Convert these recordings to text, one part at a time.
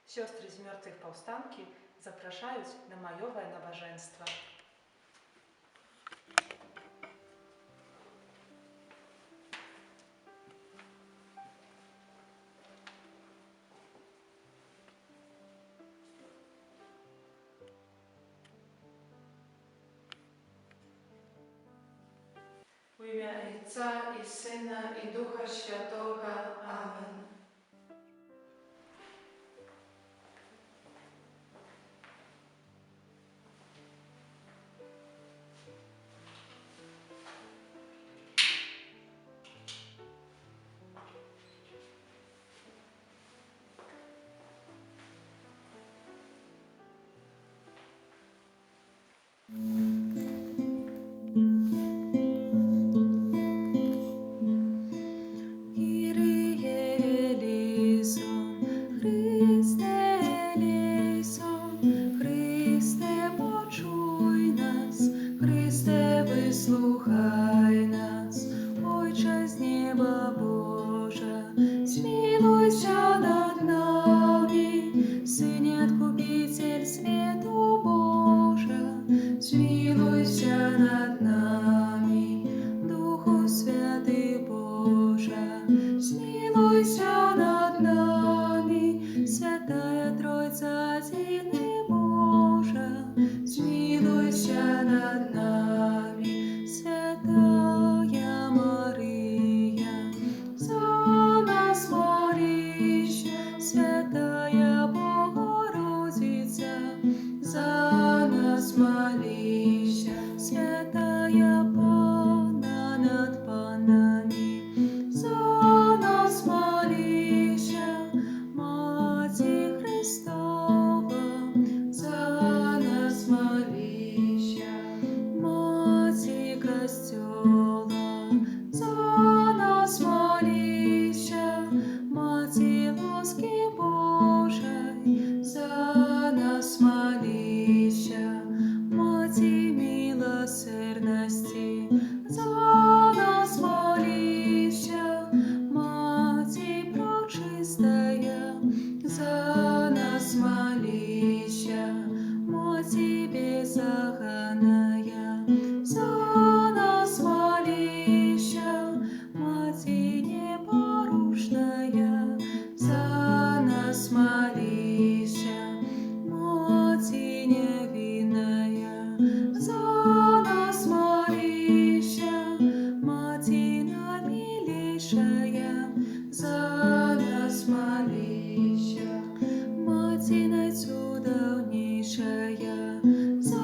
Сёстры з мёртвых паўстанкі запрашаюць на маёвае набажэнства. У ім'я Отця і Сина, і Духа Святого. Амен. Слухай нас, Отче з неба Божа, смилуйся над нами, Сыне Откупитель свету Божа, смилуйся над нами, Духу Святый Божа, смилуйся над нами, Святая Тройца, Единый Божа, смилуйся над нами. Святая Мария, за нас молись, Святая Богородица, за нас молись, Святая Панна над панами, за нас молись, Мати Христова, за нас молись, Мати Костела, за нас молися, Мати ласки Божей, за нас молися, Мати милосердности, за нас молися, Мати пречистая, за нас молися, Мати беззаконная, за нас молися, Мати непорушная, за нас молися, Мати невинная, за нас молися, Мати наимилейшая, за нас молися, Мати наицудовнейшая, за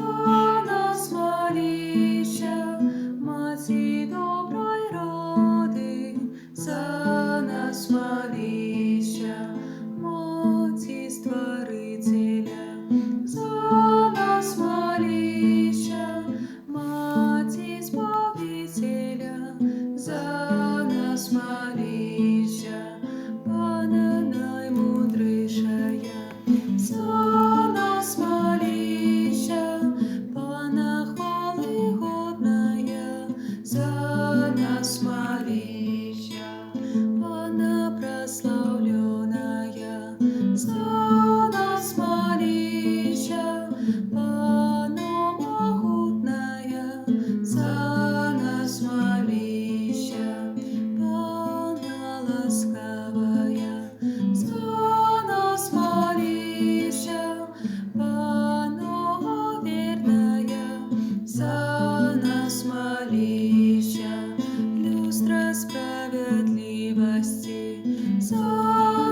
нас молися, Мати доброй роды, за нас молися, Мати Створителя, за нас молися, Мати Збавителя, за нас молися, Панна наимудрейшая, за нас молися, Панна хвалы годная, за нас молися, Панна прославленная, за нас молися, Панна могутная, за нас молися, Панна ласковая, за нас молися, Панна верная, за нас молися, люстра справедливости, за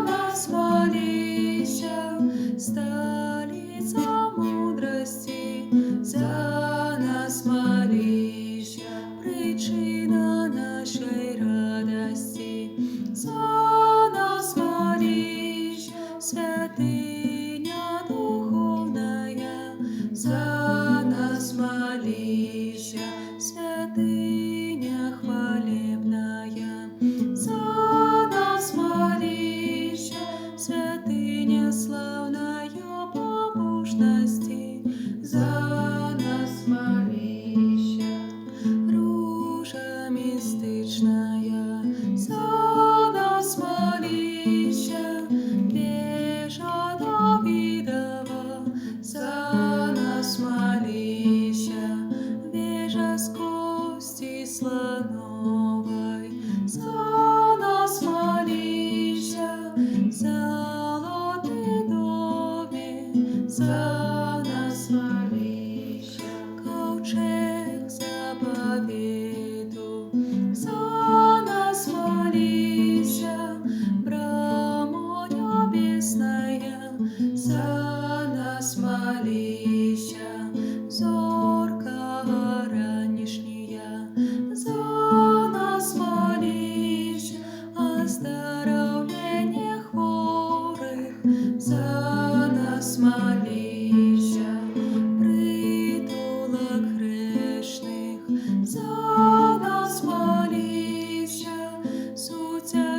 нас молися, столица мудрости, за нас молися, причина нашей радости, за нас молись, святыня духовная, за нас молися, святыня хвалебная, за нас молися, святыня славная побожности, за нас молися, ружа мистичная, за нас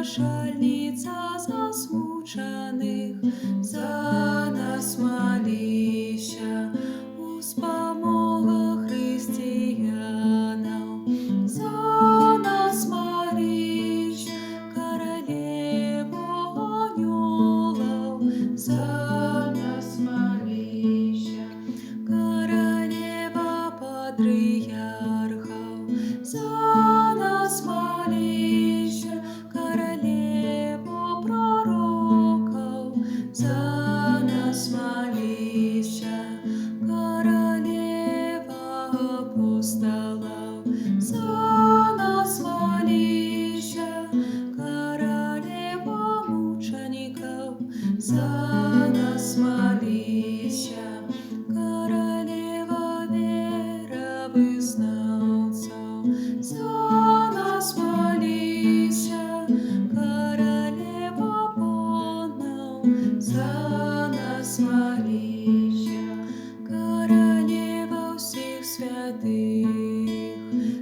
утешальница засмучених, за нас молися, у спомога християнам, за нас молись, королева ангелов, за нас молися, королева патриархов, за нас молися, королева пророков, за нас молися, королева апостолов, за нас молися, королева мучеников, за нас молися, королева веровызнавцев, за нас молися, королева понов, за нас молися, королева всех святых,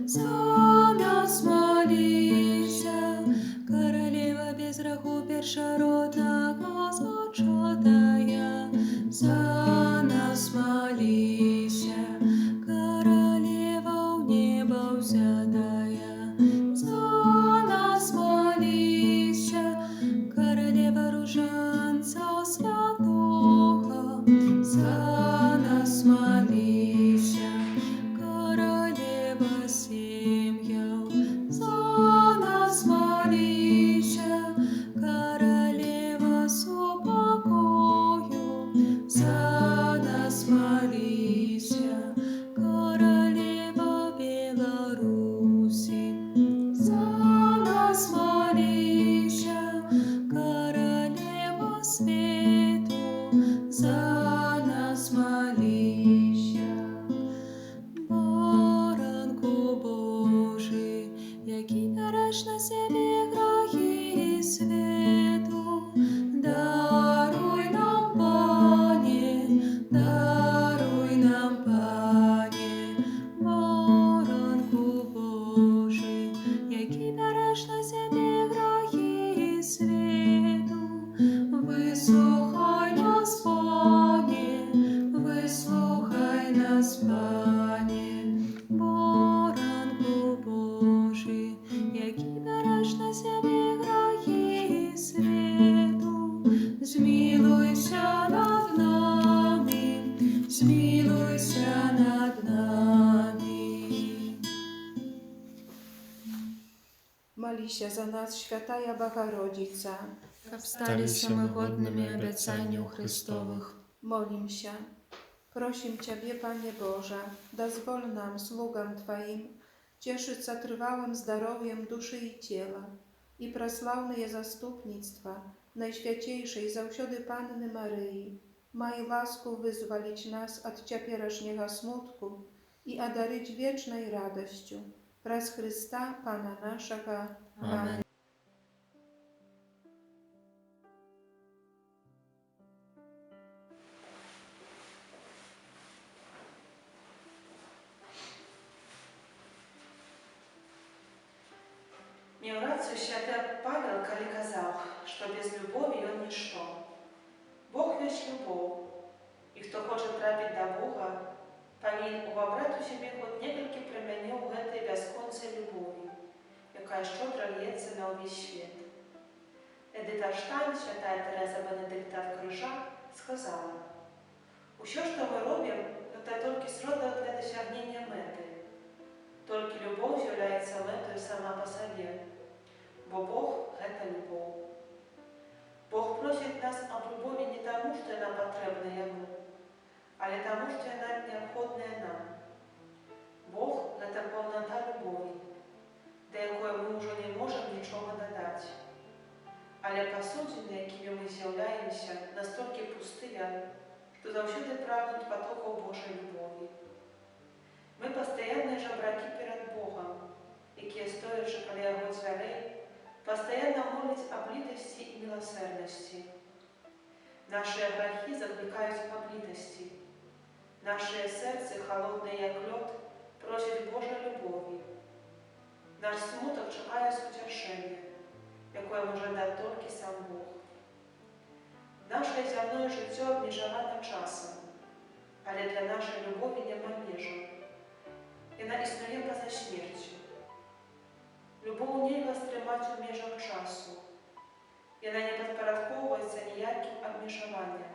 за нас молися, королева без греху першородного зачатая, за нас молися, королева в небо взятая, за нас молися, королева ружанца святого, за нас молися, королева семьев, за нас молися, королева супокою, за нас молися, королева Беларуси, за нас молися, королева свету, за нас молися. Баранку Божий, який береш на себе грехи світу, даруй нам, Пане, даруй нам, Пане, баранку Божий, який береш на себе грехи світу, вислухай нас, Пане, вислухай нас, Пане, баранку Божий, який береш на себе грехи світу, змилуйся над нами, змилуйся над нами. Молися за нас, Świętая Bogorodica. Как стались мы годными обещанию Христовых. Molim się. Prosim Ciebie, Panie Boże, dozwól nam, sługom Twoim, cieszyć się trwałym zdrowiem duszy i ciała i prosławne zastupnictwa Najświętejszej zawsiody Panny Maryi. Maj łasku wyzwolić nas od ciepiereszniego smutku i одарить wiecznej radością. Przez Chrysta, Pana naszego. Amen. Miał rację święty Paweł, kiedy kazał, że bez lubowi on niczto. Бог есть любовь, и кто хочет трапить до Бога, повинен увобрать у себе хоть несколько променев этой бесконцей любови, якая щедро льется на весь свет. Эдита Штайн, святая Тереза Бенедикта от Крижа, сказала: «Усё, что мы робим, это только срода для досягнения меты. Только любовь является метой сама по себе, бо Бог – это любовь. Бог просит нас об любови не тому, что она потребна Ему, але тому, что она необходная нам. Бог – это полнота любови, до якої ми вже не можемо нічого додати. Але посудины, якими ми з'являємося, настільки пустыя, що завжди прагнуть потоков Божої любові. Ми постоянные жебраки перед Богом, які, стоячи коли Його дверей, постоянно молят о блитости и милосердности. Наши грехи закликают о блитости. Наше сердце, холодное як лед, просит Божьей любови. Наш смуток чекає утешения, якое może dać tylko sam Bóg. Nasze земное życie обмежовано czasem, ale dla naszej любові нема межаў. Яна існуе па-за смерцю. Любоў нельга стрымаць у межах часу. Яна не падпарадкоўваецца ніякім абмежаванням.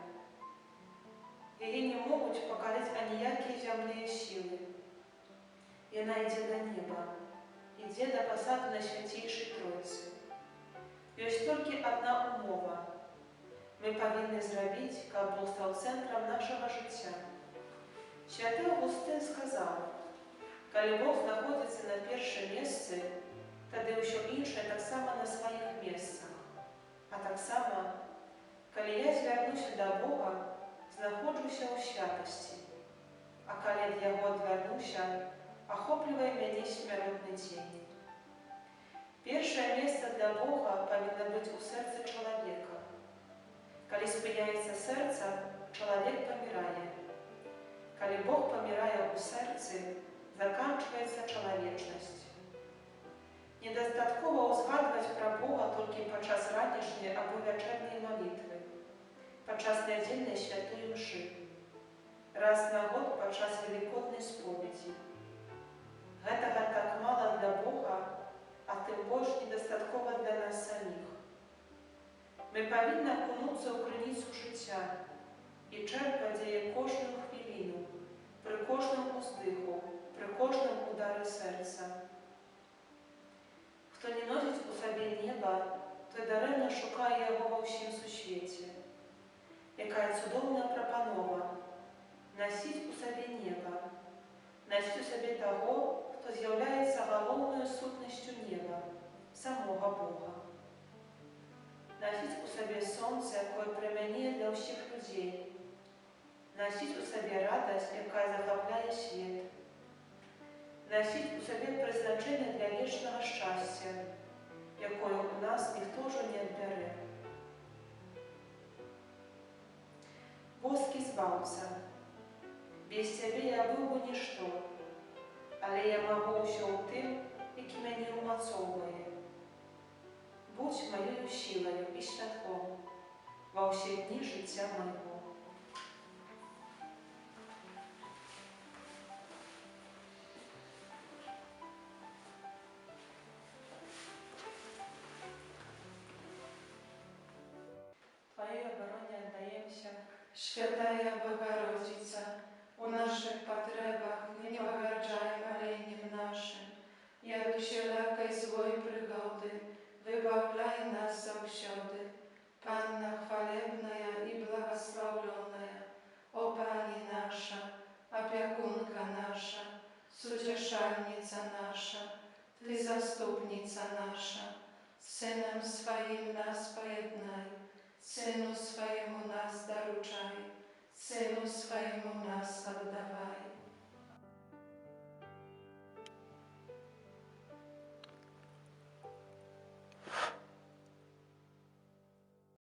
Яе не могуць пакараць аніякія зямныя сілы. Яна ідзе да неба, ідзе да пасаду на Свяцейшай Тройцы. Ёсць толькі адна умова. Мы павінны зрабіць, каб Бог стаў цэнтрам нашага жыцця. Святы Аўгустын сказаў: калі Бог знаходзіцца на першым месцы, тады ўсё іншае таксама на сваіх месцах. А таксама, калі я звярнуся да Бога, знаходжуся ў святасці. А калі ад Яго адвярнуся, ахоплівае мяне смяротны цень. Першае месца для Бога павінна быць у сэрцы чалавека. Калі спыняецца сэрца, чалавек памірае. Калі Бог памірае ў сэрцы, заканчваецца чалавечнасць. Недастаткова ўзгадваць пра Бога толькі падчас ранішняй або вячэрняй малітвы, падчас нядзельнай святой мшы, раз на год падчас велікоднай споведзі. Гэтага так мала для Бога, а тым больш недастаткова для нас саміх. Мы павінны акунуцца ў крыніцу жыцця і чэрпаць яе кожную хвіліну, пры кожным уздыху, пры кожным удары сэрца. Хто не носіць у сабе неба, той дарэмна шукае яго ва ўсім сусвеце. Якая цудоўная прапанова насіць у сабе неба, насіць у сабе таго, хто з'яўляецца галоўнаю сутнасцю неба, самога Бога. Насіць у сабе сонца, якое прамянее для ўсіх людзей. Насіць у сабе радасць, якая захапляе свет. Насіць у сабе прызначэнне для вечнага шчасця, якое ў нас ніхто ўжо не адбярэ. Боскі збаўца, без цябе я быў бы нішто, але я магу ўсё ў тым, які мяне ўмацоўвае. Будзь маёю сілаю і святлом ва ўсе дні жыцця майго. Твоей обороне отдаемся. Świętая Bogorodzica, u naszych potrzebach nie pogardzaj maleniem naszym, jak wszelakej złej przygody, wybawlaj nas zawsiody. Panna chwalebna i błogosławiona, o Pani nasza, opiekunka nasza, Sucieszalnica nasza, Ty zastupnica nasza, Synem swoim nas pojednaj, Synu swojemu nas daruczaj, Synu swojemu nas oddawaj.